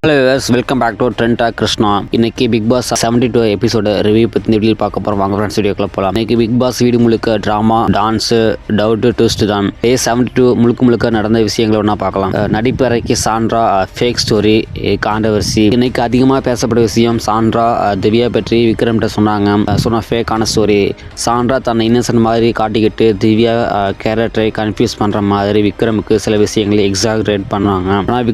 Hello viewers, welcome back to trend talk Krishna. இன்னைக்கு Bigg pass 72 எபிசோட review பற்றி இந்த வீடியோ பார்க்க போகிறோம். வாங்க ஃப்ரெண்ட்ஸ் வீடியோக்குள்ள போகலாம். இன்னைக்கு பிக் பாஸ் வீடு முழுக்க ட்ராமா, டான்ஸு, டவுட்டு, ட்விஸ்ட் தான். டே 72 முழுக்க நடந்த விஷயங்களை ஒன்றா பார்க்கலாம். நடிப்பு அறைக்கு சாண்ட்ரா, ஃபேக் ஸ்டோரி, கான்ட்ரவர்சி. இன்னைக்கு அதிகமாக பேசப்பட்ட விஷயம் சாண்ட்ரா திவ்யா பற்றி விக்ரம்கிட்ட சொன்ன ஃபேக்கான ஸ்டோரி. சாண்ட்ரா தன்னை இன்னசென்ட் மாதிரி காட்டிக்கிட்டு திவ்யா கேரக்டரை கன்ஃபியூஸ் பண்ணுற மாதிரி விக்ரமுக்கு சில விஷயங்களை எக்ஸாகரேட் பண்ணுவாங்க. ஆனால்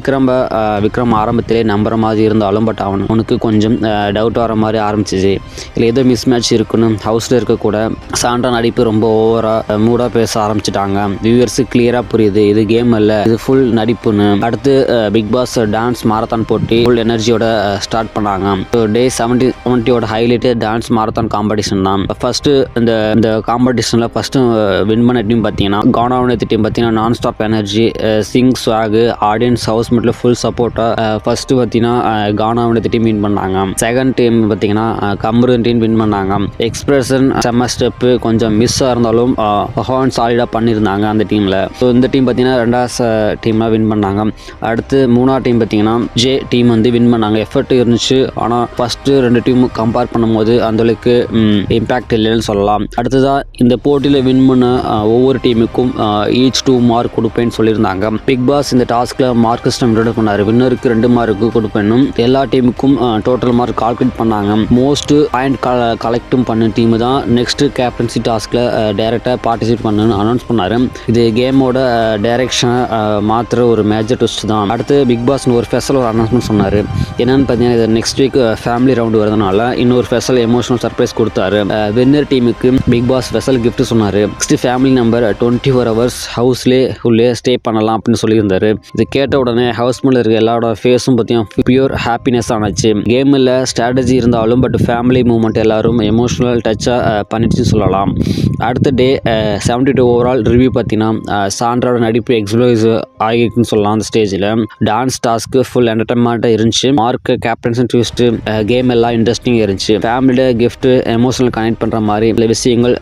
விக்ரம் ஆரம்பத்தில் நம்புற மாதிரி இருந்தாலும் பட் அவனுக்கு கொஞ்சம் டவுட் வர மாதிரி ஆரம்பிச்சிச்சு. இல்லை ஏதோ மிஸ் மேட்ச் இருக்குன்னு ஹவுஸில் இருக்கக்கூட சாண்ட்ரா நடிப்பு ரொம்ப ஓவராக மூடாக பேச ஆரம்பிச்சிட்டாங்க. வியூவர்ஸுக்கு கிளியராக புரியுது இது கேம் இல்லை, இது ஃபுல் நடிப்புன்னு. அடுத்து பிக் பாஸ் டான்ஸ் மாரத்தான் போட்டி ஃபுல் எனர்ஜியோட ஸ்டார்ட் பண்ணாங்க. டே 70 ஹைலைட்டு டான்ஸ் மாரத்தான் காம்படிஷன் தான். ஃபர்ஸ்ட்டு இந்த காம்படிஷனில் ஃபஸ்ட்டு வின் பண்ண டீம் பார்த்தீங்கன்னா கானாவனத்து டீம் பார்த்தீங்கன்னா நான் stop energy, Singh ஸ்வாகு, audience house மட்டும் ஃபுல் சப்போர்ட்டாக ஃபர்ஸ்ட்டு பார்த்தீங்கன்னா கானாவனத்து டீம் வின் பண்ணாங்க. செகண்ட் டீம் பார்த்தீங்கன்னா கம்ருன் டீம் வின் பண்ணாங்க. எக்ஸ்பிரஷன் செம்ம ஸ்டெப்பு கொஞ்சம் மிஸ்ஸாக இருந்தாலும் பர்ஃபார்மன்ஸ் சாலிடாக பண்ணியிருந்தாங்க அந்த டீமில். ஸோ இந்த டீம் பார்த்தீங்கன்னா ரெண்டாவது டீம்லாம் வின் பண்ணாங்க. அடுத்து மூணாவது டீம் பார்த்தீங்கன்னா ஜே டீம் வந்து வின் பண்ணாங்க. எஃபர்ட் இருந்துச்சு, ஆனால் ஃபஸ்ட்டு ரெண்டு டீம் கம்பேர் பண்ணும்போது அந்தளவுக்கு இம்பேக்ட் இல்லைன்னு சொல்லலாம். அடுத்ததாக இந்த போட்டியில் வின் பண்ண ஒவ்வொரு டீமுக்கும் ஈச் 2 மார்க் கொடுப்பேன்னு சொல்லியிருந்தாங்க. பிக் பாஸ் இந்த டாஸ்கில் மார்க் சிஸ்டம் இன்ட்ரோடியூஸ் பண்ணார். வின்னருக்கு 2 மார்க்கு கொடுப்பேனும் எல்லா டீமுக்கும் டோட்டல் மார்க் கால்குலேட் பண்ணாங்க. மோஸ்ட் பாயிண்ட் கலெக்டும் பண்ண டீம் தான் நெக்ஸ்ட் கேப்டன்சி டாஸ்கில் டைரெக்டாக பார்ட்டிசிபேட் பண்ணணும்னு அனௌன்ஸ் பண்ணார். இது கேமோட டைரக்ஷனை மாத்திர ஒரு மேஜர் ட்விஸ்ட் தான். அடுத்து பிக் பாஸ் ஒரு ஸ்பெஷல் ஒரு அனௌன்ஸ்மெண்ட் சொன்னார். என்னன்னு பார்த்தீங்கன்னா இது நெக்ஸ்ட் வீக் ஃபேமிலி ரவுண்டு வரதுனால இன்னொரு ஸ்பெஷல் எமோஷனல் சர்ப்ரைஸ் கொடுத்தாரு. வின்னர் டீமுக்கு பிக் பாஸ் ஸ்பெஷல் கிஃப்ட் சொன்னார். நெக்ஸ்ட் ஃபேமிலி நம்பர் 24 ஹவர்ஸ் உள்ளே ஸ்டே பண்ணலாம் அப்படின்னு சொல்லியிருந்தாரு. இது கேட்ட உடனே ஹவுஸ் மேல இருக்க எல்லாரோட ஃபேஸும் பார்த்தீங்கன்னா பியூர் ஹாப்பினஸ் ஆனாச்சு. கேமில் ஸ்ட்ராட்டஜி இருந்தாலும் பட் ஃபேமிலி மூமெண்ட் எல்லாரும் எமோஷனல் டச்சாக பண்ணிட்டு சொல்லலாம். அடுத்த டே 72 ஓவரால் ரிவ்யூ பார்த்தீங்கன்னா சாண்ட்ராவோட நடிப்பு எக்ஸ்ப்ளோஸ் ஆகிருக்குன்னு சொல்லலாம். அந்த ஸ்டேஜில் டான்ஸ் டாஸ்க்கு ஃபுல் என்டர்டைன்மெண்ட்டாக இருந்துச்சு. மார்க்கு கேப்டன்சி ட்விஸ்ட்டு கேம் எல்லாம் இன்ட்ரெஸ்டிங்காக இருந்துச்சு. ஃபேமிலியோட கிஃப்ட்டு எமோஷனல் கனெக்ட் பண்ணுற மாதிரி சில விஷயங்கள்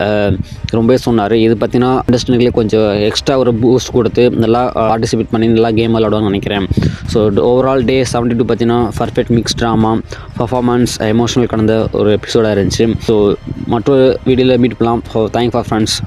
ரொம்ப சொன்னார். இது பார்த்தீங்கன்னா இண்டஸ்ட்ரியிலே கொஞ்சம் எக்ஸ்ட்ரா ஒரு பூஸ்ட் கொடுத்து நல்லா பார்ட்டிசிபேட் பண்ணி நல்லா கேம் விளையாடுவான்னு நினைக்கிறேன். ஸோ ஓவரால் டே 72 பார்த்தீங்கன்னா perfect mix drama, performance, emotional கடந்த ஒரு எபிசோடாக இருந்துச்சு. ஸோ மற்றொரு வீடியோவில் மீட் பண்ணலாம். So thank for friends.